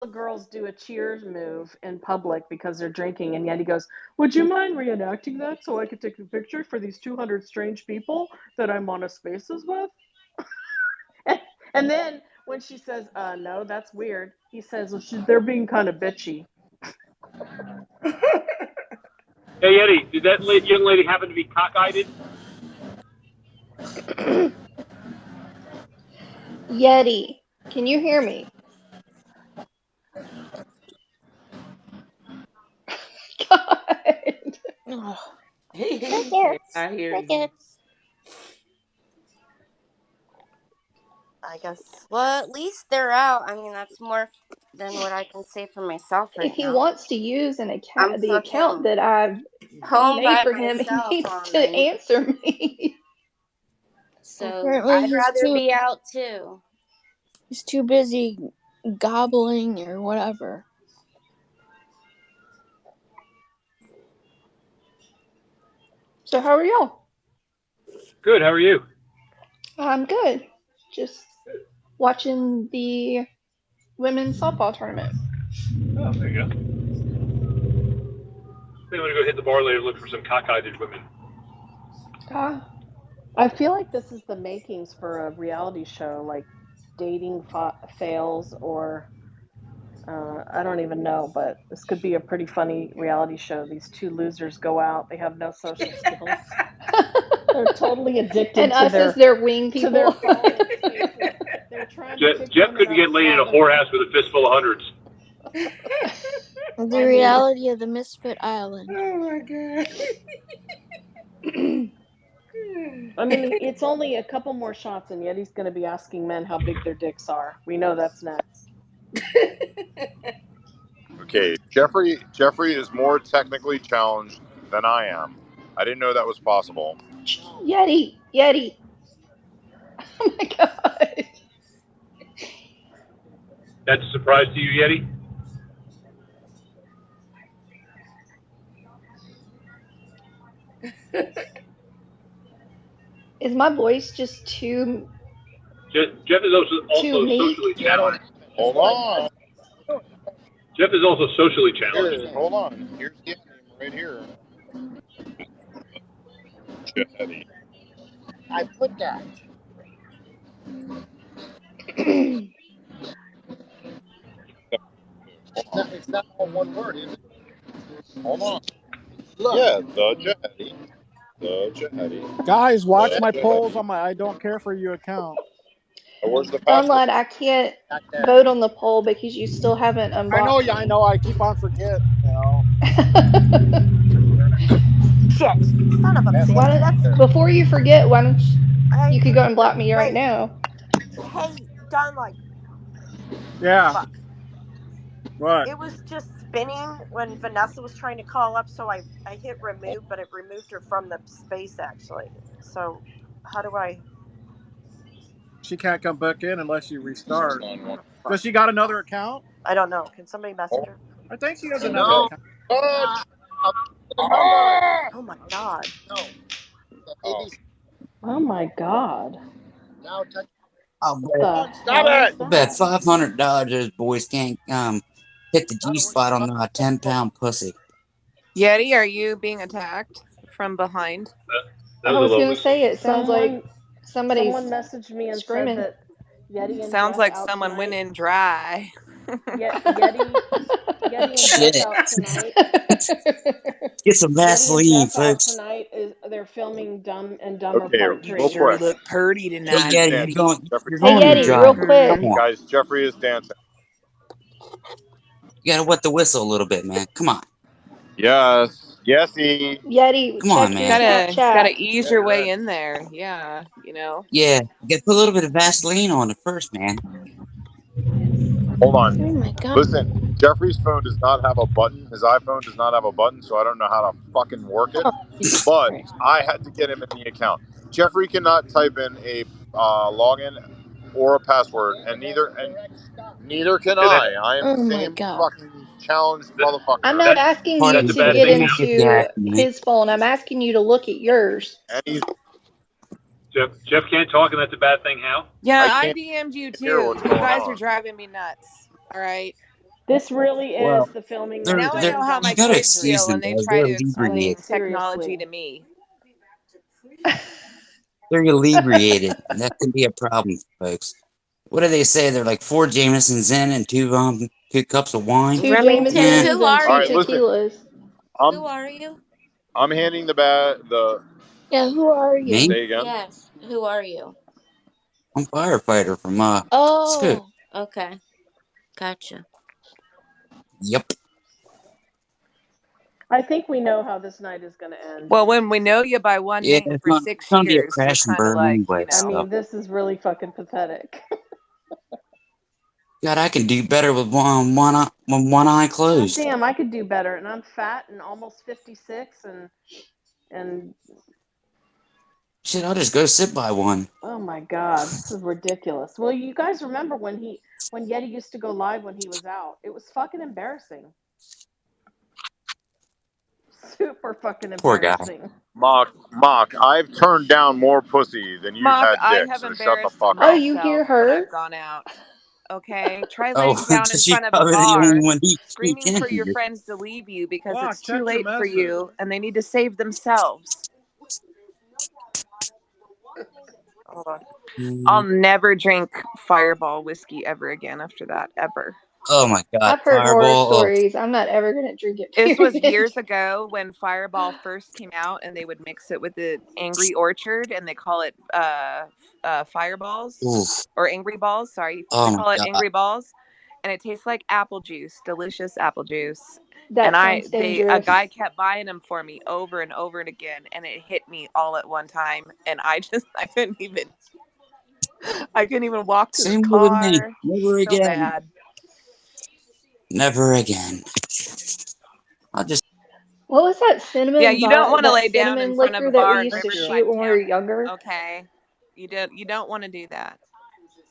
the girls do a cheers move in public because they're drinking, and yet he goes, "Would you mind reenacting that so I could take a picture for these 200 strange people that I'm on a spaces with?" And then when she says, "No, that's weird," he says, "Well, they're being kind of bitchy." Hey, Eddie, did that young lady happen to be cockeyed? Yeti, can you hear me? God. Oh, I hear you. I guess. Well, at least they're out. I mean, that's more than what I can say for myself right If he now. wants to use an I'm account, the account fucking that I've home made by for him, he myself needs all to night. answer me. So Apparently I'd he's rather be out too. He's too busy gobbling or whatever. So how are y'all? Good. How are you? I'm good. Just watching the women's softball tournament. Oh, there you go. I'm going to go hit the bar later and look for some cockeyed women. I feel like this is the makings for a reality show, like dating fails, or I don't even know, but this could be a pretty funny reality show. These two losers go out; they have no social skills. They're totally addicted And to us their as their wing to their people. phone spaces. They're trying to pick Jeff women couldn't up get laid in a while they're whorehouse with a fistful of hundreds. The reality of the Misfit Island. Oh my god. I mean, it's only a couple more shots, and yet he's going to be asking men how big their dicks are. We know that's next. Okay, Jeffrey is more technically challenged than I am. I didn't know that was possible. Yeti. Oh my god. That's a surprise to you, Yeti? Is my voice just too Jeff is also meek? socially challenged. Hold on. Jeff is also socially challenged. Here, hold on. Here's the name right here. Jetty. I put that. It's not all one word, is it? Hold on. Look. Yeah, the Jetty. The Jetty. Guys, watch my polls on my I don't care for you account. Where's the password? Donlod, I can't vote on the poll because you still haven't unblocked. I know. I keep on forgetting. You know. Shit, son of a bitch. Before you forget, why don't you could go and block me right now. Hey, Donlod. Yeah. Fuck. What? It was just spinning when Vanessa was trying to call up, so I hit remove, but it removed her from the space actually. So how do I? She can't come back in unless you restart. Does she got another account? I don't know. Can somebody message her? I think she has another account. Oh my god. No. Oh my god. Now touch. Stop it! I bet $500 those boys can't hit the G spot on a 10-pound pussy. Yeti, are you being attacked from behind? I was going to say it sounds like someone messaged me and screaming. said that Yeti and Sounds Jeff like out someone tonight. went in dry. Yeti and Jeff out tonight. Get some Vaseline, folks. Tonight they're filming Dumb and Dumber Part 3. real Sure quick. look purty tonight. Hey, Yeti. you're going to Yeti, dry. real quick. Come on. Guys, Jeffrey is dancing. You got to wet the whistle a little bit, man. Come on. Yes. Yesy. Yeti, Come check on, your man. Snapchat. Gotta ease your way in there. Yeah, you know. Yeah, you got to put a little bit of Vaseline on it first, man. Hold on. Oh my god. Listen, Jeffrey's phone does not have a button. His iPhone does not have a button, so I don't know how to fucking work it. But I had to get him in the account. Jeffrey cannot type in a login or a password, and neither can I. I am the same fucking challenged motherfucker. I'm not asking you to get into his phone. I'm asking you to look at yours. Jeff can't talk, and that's a bad thing. How? Yeah, I DM'd you too. You guys are driving me nuts. All right. This really is Well, the filming they're never Now I they're know ends how my you gotta kids documentary. excuse feel them, when they guys. try They're to I mean, explain inebriated. technology seriously. to me. They're inebriated. That can be a problem, folks. What do they say? They're like 4 Jamesons in and 2 cups of wine. 2 Remington, Yeah. Jamesons Who and are 2 All right, you? listen. tequilas. I'm Who are you? I'm handing the Yeah, who are you? Me? say again. Yes, who are you? I'm a firefighter from Scoop. Oh, okay. Gotcha. Yep. I think we know how this night is going to end. well, when we know you by one Yeah, name for it's 6 gonna be a years, we're crash and kind of burn like, anyway. I So mean, this is really fucking pathetic. God, I can do better with one eye God closed. damn, I could do better, and I'm fat and almost 56, and Shit, I'll just go sit by one. oh my god, this is ridiculous. Well, you guys remember when Yeti used to go live when he was out? It was fucking embarrassing. Super fucking Poor guy. embarrassing. Mock, I've turned down more pussy than you've Mock, had I dick, have so shut the embarrassed fuck Oh, up. you hear myself when her? I've gone out. Okay? Try Oh, laying down in does she front of a probably the only bar, one he screaming can for your hear? friends to leave you because Glock, it's too check your late for message. you and they need to save themselves. Hold on. I'll never drink Fireball whiskey ever again after that, ever. Oh my God, I've heard horror Fireball. Oh, stories. I'm not ever going to drink it, This was period. years ago when Fireball first came out, and they would mix it with the Angry Orchard, and they call it Fireballs oof. or Angry Balls. Sorry, they Oh my call it God. Angry Balls, and it tastes like apple juice, delicious apple juice. And That sounds a dangerous. guy kept buying them for me over and over and again, and it hit me all at one time, and I couldn't even walk to the Same with me. car. Never So again. bad. Never again. I'll just. What was that Yeah, cinnamon you don't want to that lay down in cinnamon front of liquor a that we bar in used to Thank you. shoot Riverside when we were County. younger? Okay, you don't want to do that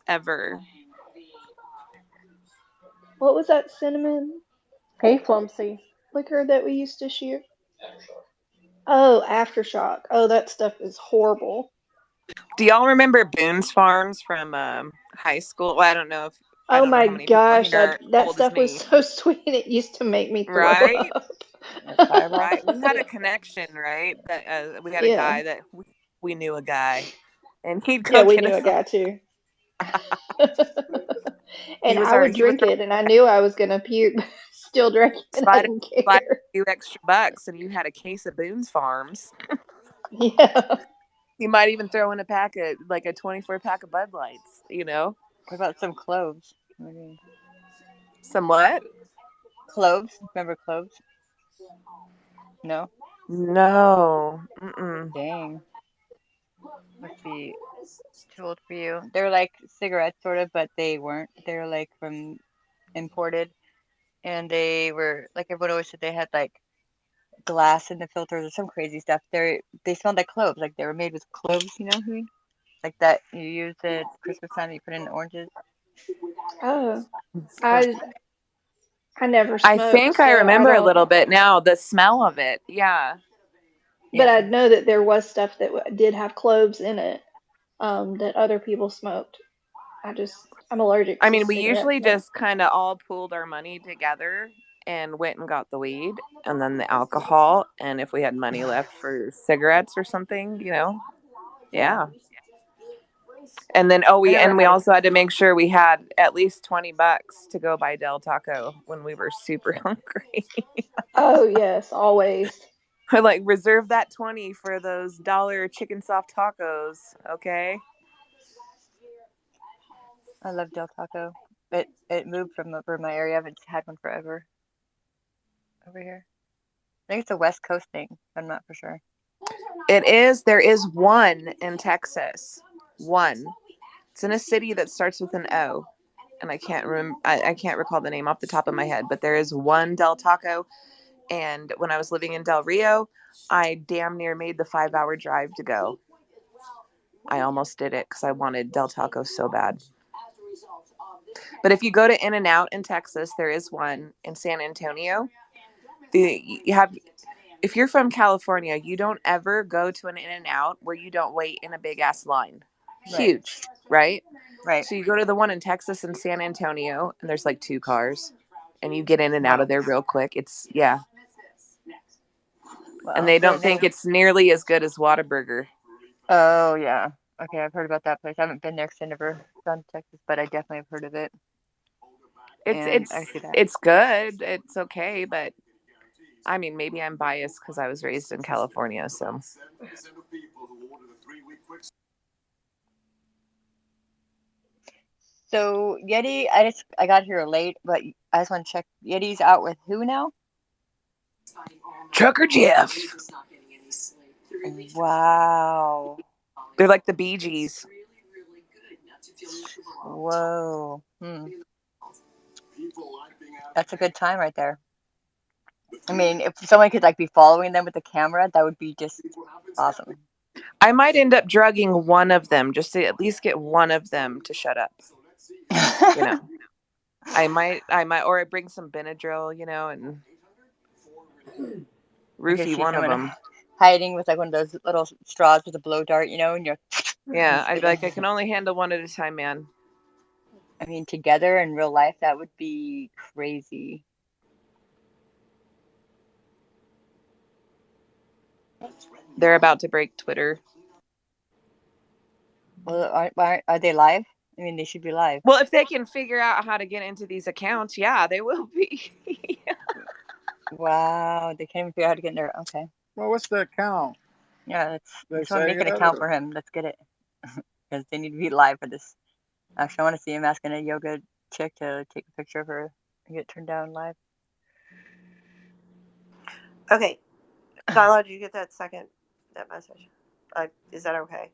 ever. What was that cinnamon Hey, Flumsy. liquor that we used to shoot? Oh, aftershock. Oh, that stuff is horrible. Do y'all remember Boone's Farms from high school? Well, I don't know if I Oh don't know my how many people gosh, here are that old as stuff was me, so sweet. It used to make me throw right? up. Fireball. Right. We had a connection, right? That we had a Yeah. guy that we knew a guy, and he'd Yeah, go we get knew us a some. guy too. He And was I our would drink it and I knew I was gonna puke, but still drank it and I slide didn't slide care. a few extra bucks, and you had a case of Boone's Farms. Yeah. He might even throw in a pack of like a 24 pack of Bud Lights. What about some cloves? Maybe. Some what? Cloves? Remember cloves? No? No. Mm-mm. Dang. Must be too old for you. They're like cigarettes, sort of, but they weren't. They're like from imported. And they were, like everyone always said, they had like glass in the filters or some crazy stuff. They smelled like cloves. Like they were made with cloves, you know what I mean? Like that you use at Christmas time, you put in oranges. Oh. Clove. I never I smoked, think I so I remember a don't. little bit now. The smell of it. Yeah. But Yeah. I know that there was stuff that did have cloves in it, that other people smoked. I'm allergic I to mean, we cigarette usually smoke. just kind of all pooled our money together and went and got the weed and then the alcohol. And if we had money left for cigarettes or something, yeah. And then I never we had a also had to make sure we had at least $20 to go buy Del Taco when we were super hungry. Oh yes, always. I like reserve that 20 for those dollar chicken soft tacos, okay? I love Del Taco. It moved from over my area. I haven't had one forever over here. I think it's a West Coast thing. I'm not for sure. There is one in Texas. One. It's in a city that starts with an O. And I can't remember. I can't recall the name off the top of my head, but there is one Del Taco. And when I was living in Del Rio, I damn near made the 5-hour drive to go. I almost did it because I wanted Del Taco so bad. But if you go to In-N-Out in Texas, there is one in San Antonio. If you're from California, you don't ever go to an In-N-Out where you don't wait in a big ass line. Right. Huge, right? Right. So you go to the one in Texas and San Antonio, and there's like 2 cars. and you get in and out of there real quick. It's Well, and they don't think it's nearly as good as Whataburger. Oh yeah. Okay, I've heard about that place. I haven't been there because I never gone to Texas, but I definitely have heard of it. It's good. It's okay, but I mean, maybe I'm biased because I was raised in California, so. So Yeti, I got here late, but I just want to check. Yeti's out with who now? Trucker Jeff. Wow. They're like the Bee Gees. Whoa. That's a good time right there. I mean, if someone could like be following them with the camera, that would be just awesome. I might end up drugging one of them just to at least get one of them to shut up. You know, I might, or I bring some Benadryl, you know, and roofie one of them. Hiding with like one of those little straws with a blow dart, you know, and you're. Yeah, I'd be like, I can only handle one at a time, man. I mean, together in real life, that would be crazy. They're about to break Twitter. Well, are they live? I mean, they should be live. Well, if they can figure out how to get into these accounts, yeah, they will be. Wow, they can't even figure out how to get in there. Okay. Well, what's the account? Yeah, let's make an account for him. Let's get it. Because they need to be live for this. Actually, I want to see him asking a yoga chick to take a picture of her and get turned down live. Okay. Donlod, did you get that message? Is that okay?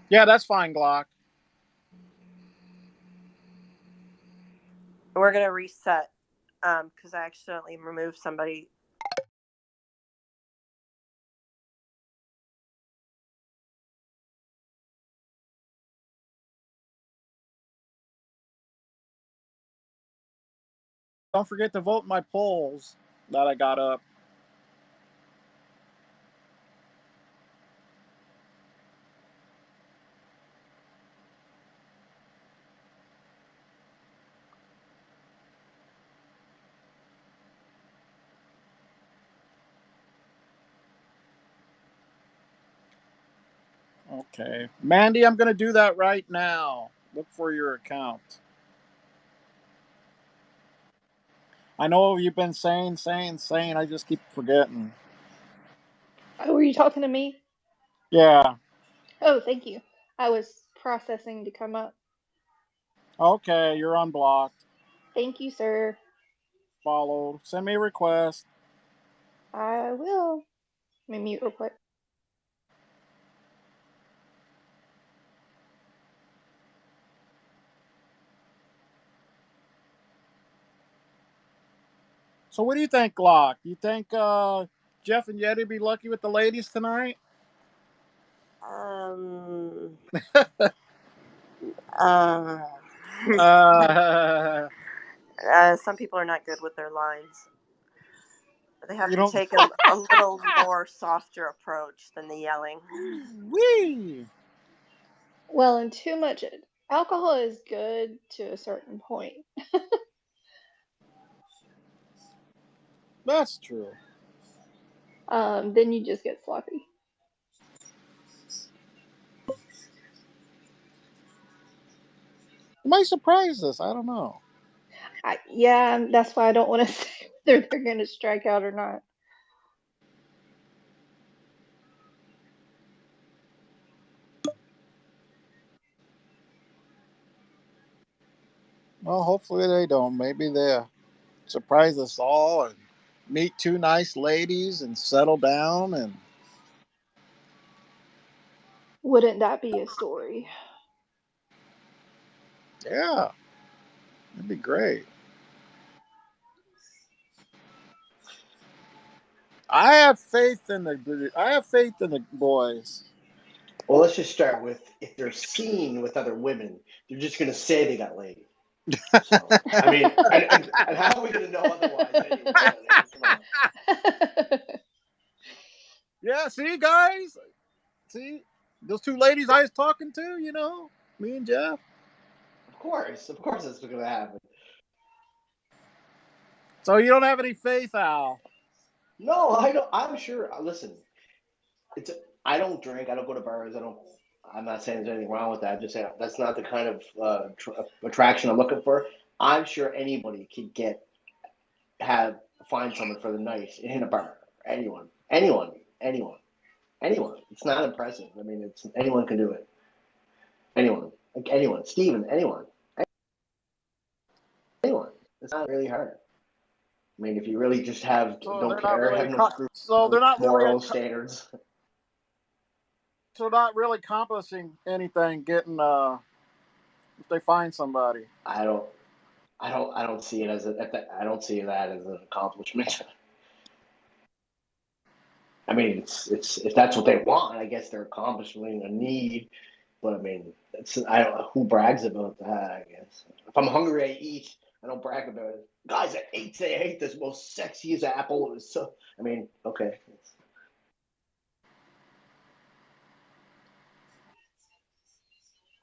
Yeah, that's fine, Glock. We're going to reset because I accidentally removed somebody. Don't forget to vote in my polls that I got up. Okay. Mandy, I'm going to do that right now. Look for your account. I know you've been saying. I just keep forgetting. Oh, were you talking to me? Yeah. Oh, thank you. I was processing to come up. Okay, you're unblocked. Thank you, sir. Follow. Send me a request. I will. Let me mute real quick. So what do you think, Glock? You think Jeff and Yeti be lucky with the ladies tonight? Some people are not good with their lines. They have to take a little more softer approach than the yelling. Wee. Well, and too much alcohol is good to a certain point. That's true. Then you just get sloppy. It might surprise us. I don't know. Yeah, that's why I don't want to say whether they're going to strike out or not. Well, hopefully they don't. Maybe they'll surprise us all and meet two nice ladies and settle down and. Wouldn't that be a story? Yeah, that'd be great. I have faith in the boys. Well, let's just start with if they're seen with other women, they're just going to say they got laid. So, I mean, and how are we going to know otherwise anyway? I mean, come on. Yeah, see, guys? See? Those two ladies I was talking to, me and Jeff. Of course that's going to happen. So you don't have any faith, Al? No, I don't. I'm sure. Listen, it's. I don't drink. I don't go to bars. I don't. I'm not saying there's anything wrong with that. I'm just saying that's not the kind of attraction I'm looking for. I'm sure anybody could find someone for the night in a bar. Anyone. It's not impressive. I mean, it's anyone can do it. Anyone. Steven, anyone. It's not really hard. I mean, if you really just don't care, have no scruples, no moral standards. So not really accomplishing anything. Getting if they find somebody. I don't see it as I don't see that as an accomplishment. I mean, it's if that's what they want, I guess they're accomplishing a need. But I mean, I don't know who brags about that. I guess if I'm hungry, I eat. I don't brag about it. Guys, I ate this most sexiest apple. It was so. I mean, okay.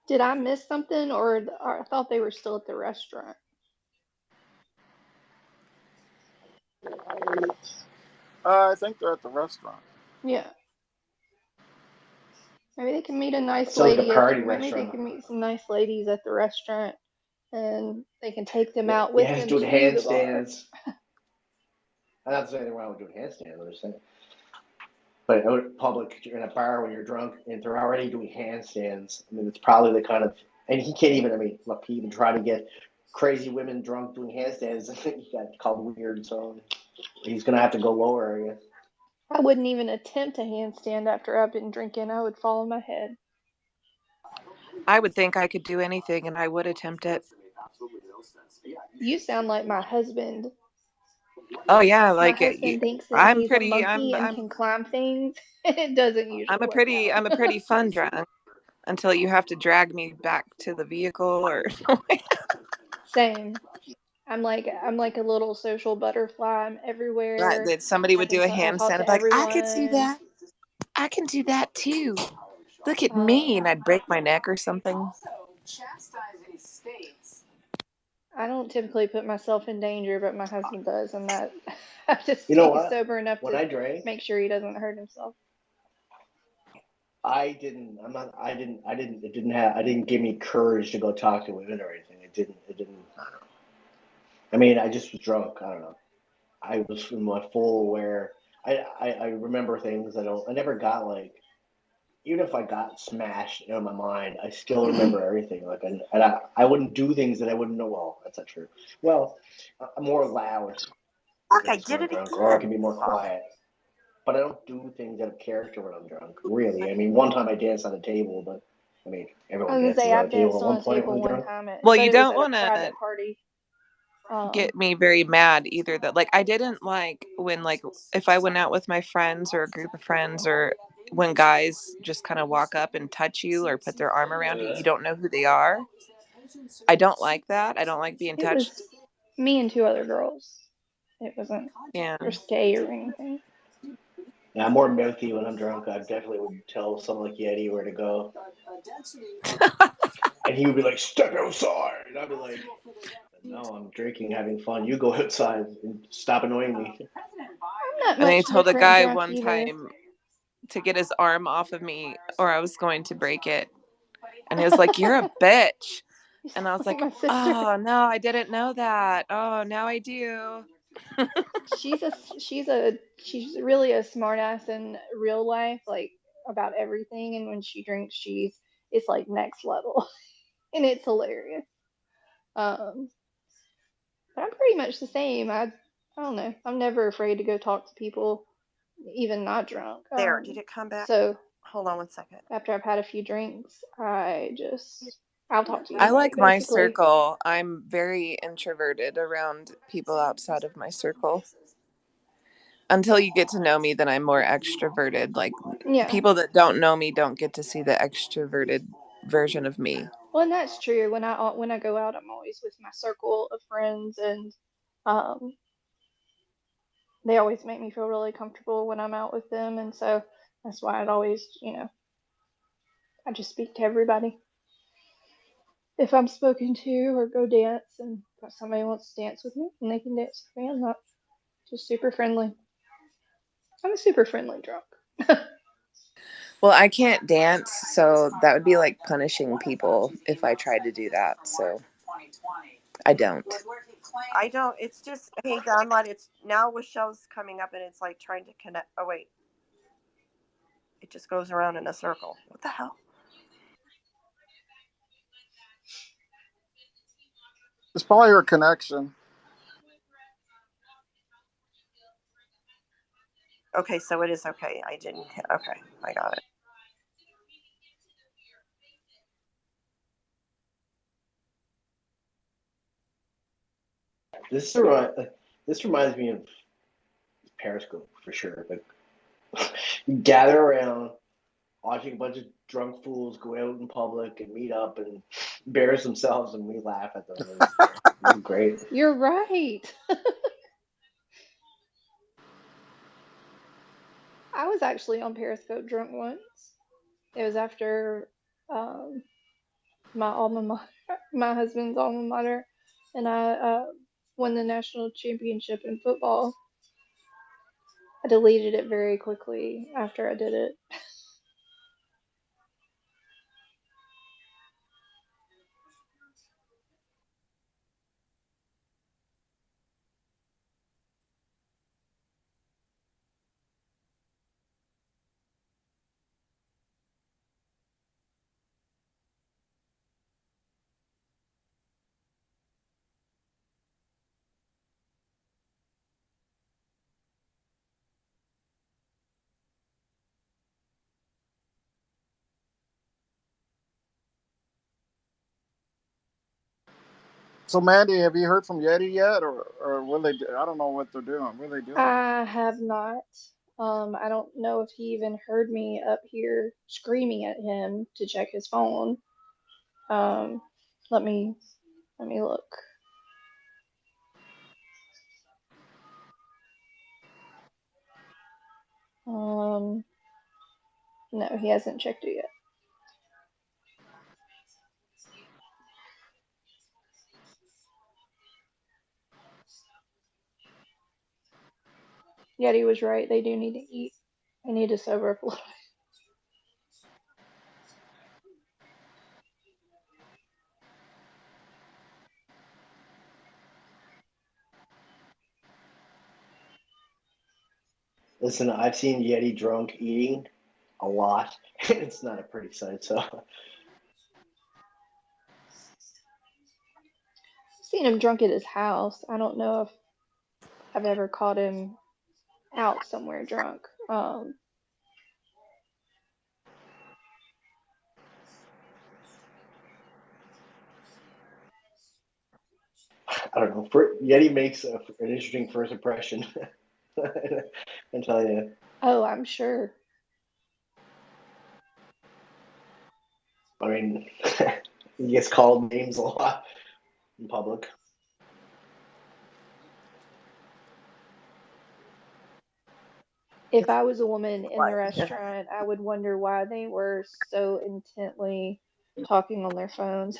Did I miss something, or I thought they were still at the restaurant? I think they're at the restaurant. Yeah. Maybe they can meet a nice Sounds like lady. a party Maybe they restaurant. can meet some nice ladies at the restaurant, and they can take them out with them doing to the bar. handstands. I'm not saying anything wrong with doing handstands. I'm just saying. But out in public, in a bar when you're drunk and they're already doing handstands, I mean, it's probably the kind of. And he can't even, I mean, look, he even tried to get crazy women drunk doing handstands. He got called weird, so he's going to have to go lower, I guess. I wouldn't even attempt a handstand after I've been drinking. I would fall on my head. I would think I could do anything, and I would attempt it. You sound like my husband. Oh yeah, My husband thinks that I'm he's a monkey and I'm can climb things. It doesn't usually work out. I'm a pretty fun drunk until you have to drag me back to the vehicle or. Same. I'm like a little social butterfly. I'm everywhere. That somebody would do a I'll talk handstand. I'd to be like, I can do everyone. that. I can do that too. Look at me, and I'd break my neck or something. I don't typically put myself in danger, but my husband does, and that I have to You know stay what? sober enough When to I drank, make sure he doesn't hurt himself. I didn't. I'm not. I didn't. I didn't. It didn't have. I didn't give me courage to go talk to women or anything. It didn't. It didn't. I don't know. I mean, I just was drunk. I don't know. I was in my full aware. I remember things. I never got like. Even if I got smashed in my mind, I still remember everything. Like, I wouldn't do things that I wouldn't know. Well, that's not true. Well, I'm more loud, I Fuck, I guess, when did I'm it drunk, or I can again. be more quiet. But I don't do things out of character when I'm drunk. Really, I mean, one time I danced on a table, but I mean, I everyone was gonna dances say on a I've table danced at on one a point table when one drunk. time, Well, but you it was don't at a want to private party. get me very mad either. That I didn't like when if I went out with my friends or a group of friends, or when guys just kind of walk up and touch you or put their arm around you, you don't know who they are. I don't like that. I don't like being It touched. was me and two other girls. It wasn't risque or anything. Yeah, I'm more mouthy when I'm drunk. I definitely would tell someone like Yeti where to go. And he would be like, "Step outside." And I'd be like, "No, I'm drinking, having fun. You go outside and stop annoying me." I'm not And I much told a different guy drunk one either. time to get his arm off of me or I was going to break it. And he was like, "You're a bitch." And I was like, my sister. "Oh, no, I didn't know that. Oh, now I do." She's really a smartass in real life, like about everything, and when she drinks, it's like next level, and it's hilarious. Um, but I'm pretty much the same. I don't know. I'm never afraid to go talk to people, even not drunk. There, did it come back? So hold on one second. After I've had a few drinks, I'll talk to I anybody like my basically. circle. I'm very introverted around people outside of my circle. Until you get to know me, then I'm more extroverted. Like, people that don't know me don't get to see the extroverted version of me. Well, and that's true. When I go out, I'm always with my circle of friends, and um, they always make me feel really comfortable when I'm out with them, and so that's why I'd always, I just speak to everybody. If I'm spoken to or go dance, and if somebody wants to dance with me, and they can dance with me, I'm not just super friendly. I'm a super friendly drunk. Well, I can't dance, so that would be like punishing people if I tried to do that. So I don't. I don't. It's just, hey, Donlod, it's now with shows coming up and it's like trying to connect. Oh, wait. It just goes around in a circle. What the hell? It's probably your connection. Okay, so it is okay. I didn't. Okay, I got it. This reminds me of Periscope for sure. Like, gather around, watching a bunch of drunk fools go out in public and meet up and embarrass themselves, and we laugh at them. It's great. You're right. I was actually on Periscope drunk once. It was after um, my alma mater, my husband's alma mater, and I won the national championship in football. I deleted it very quickly after I did it. So, Mandy, have you heard from Yeti yet, or will they? I don't know what they're doing. What are they doing? I have not. I don't know if he even heard me up here screaming at him to check his phone. Um, let me look. Um, no, he hasn't checked it yet. Yeti was right. They do need to eat. They need to sober up a little. Listen, I've seen Yeti drunk eating a lot. It's not a pretty sight. So I've seen him drunk at his house. I don't know if I've ever caught him out somewhere drunk. I don't know. Yeti makes an interesting first impression. I tell you. Oh, I'm sure. I mean, he gets called names a lot in public. If I was a woman in the Right. restaurant, I would wonder why they were so intently talking on their phones.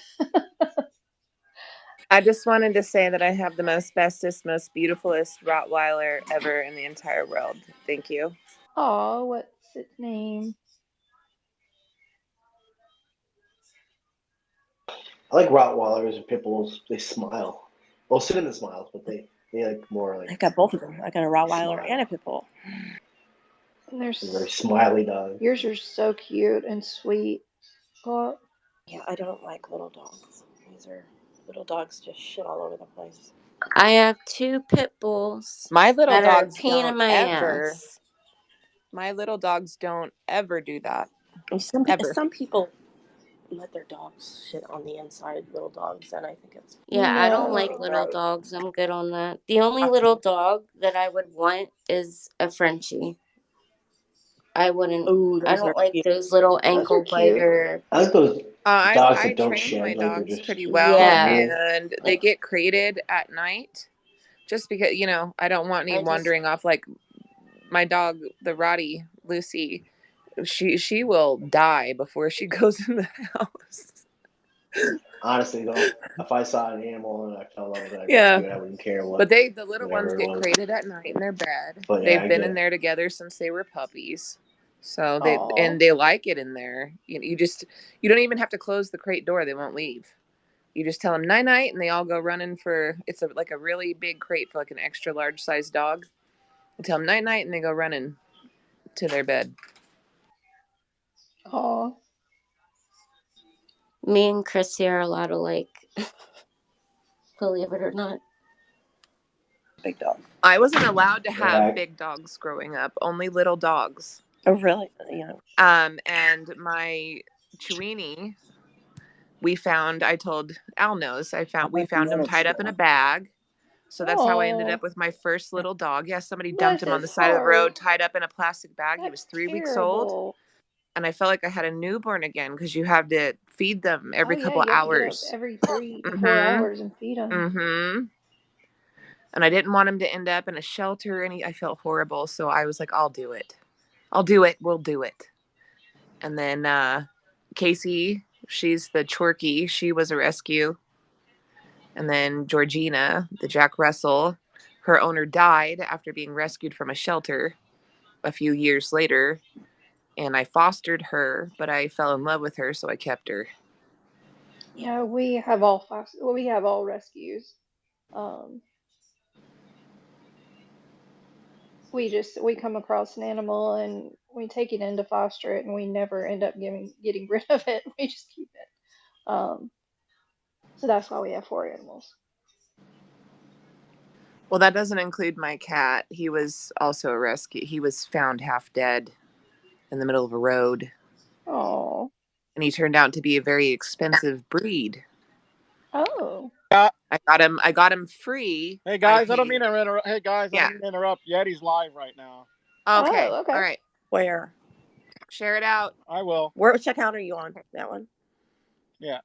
I just wanted to say that I have the most bestest, most beautifulest Rottweiler ever in the entire world. Thank you. Aw, what's its name? I like Rottweilers and pit bulls. They smile. Well, cinnamon smiles, but they like more like I got both of them. I got a Rottweiler smile. and a pit bull. And They're very smiley dog. yours are so cute and sweet. Well, Yeah, I don't like little dogs. These are little dogs just shit all over the place. I have 2 pit bulls My little that are a dogs pain in don't my ever. ass. My little dogs don't ever do that. And Ever. some people let their dogs shit on the inside, little dogs, and I think it's Yeah, I don't like no. little gross. dogs. I'm good on that. The only little dog that I would want is a Frenchie. I wouldn't. Ooh, I those are don't like cute. those little Those are ankle cute. biter. I like those dogs I that don't train my shed, like they're dogs just pretty well, Yeah, and they get crated at night. Just because, you know, I don't want any I just wandering off. Like my dog, the Rottie, Lucy, she will die before she goes in the house. honestly though. If I saw an animal and I fell in love with it, I'd Yeah. rescue it. I wouldn't care But what, the little whatever ones it get was. crated at night in their bed. But yeah, They've I been get in it. there together since they were puppies. So Aw. they like it in there. You don't even have to close the crate door. They won't leave. You just tell them night night, and they all go running for. It's like a really big crate for like an extra large size dog. You tell them night night, and they go running to their bed. Aw. me and Chrissy are allowed to like, believe it or not. Big dog. I wasn't allowed to have Yeah. big dogs growing up. Only little dogs. Oh, really? You know. And my Chiweenie, I told Al knows, we found him tied up in a bag. So that's how I ended Aw. up with my first little dog. Yeah, somebody dumped Bless him on his the side of the road, heart. tied up in a plastic bag. He was That's 3 weeks old. terrible. And I felt like I had a newborn again because you have to feed them Oh every yeah, couple you have to get up hours. every 3 to 4 Mm-hmm. hours and feed them. Mm-hmm. And I didn't want him to end up in a shelter. I felt horrible. So I was like, I'll do it. I'll do it. We'll do it. And then Casey, she's the Chorky. She was a rescue. And then Georgina, the Jack Russell, her owner died after being rescued from a shelter a few years later. And I fostered her, but I fell in love with her, so I kept her. Yeah, we have all rescues. Um, we come across an animal and we take it in to foster it, and we never end up getting rid of it. We just keep it. So that's why we have 4 animals. Well, that doesn't include my cat. He was also a rescue. He was found half dead in the middle of a road. Oh. And he turned out to be a very expensive breed. Oh. I got him free. Hey guys, I don't mean to interrupt. Hey guys, I Yeah. don't mean to interrupt. Yeti's live right now. Okay. Oh, okay. All right. Where? Share it out. I will. Which account are you on? That one? Yeah.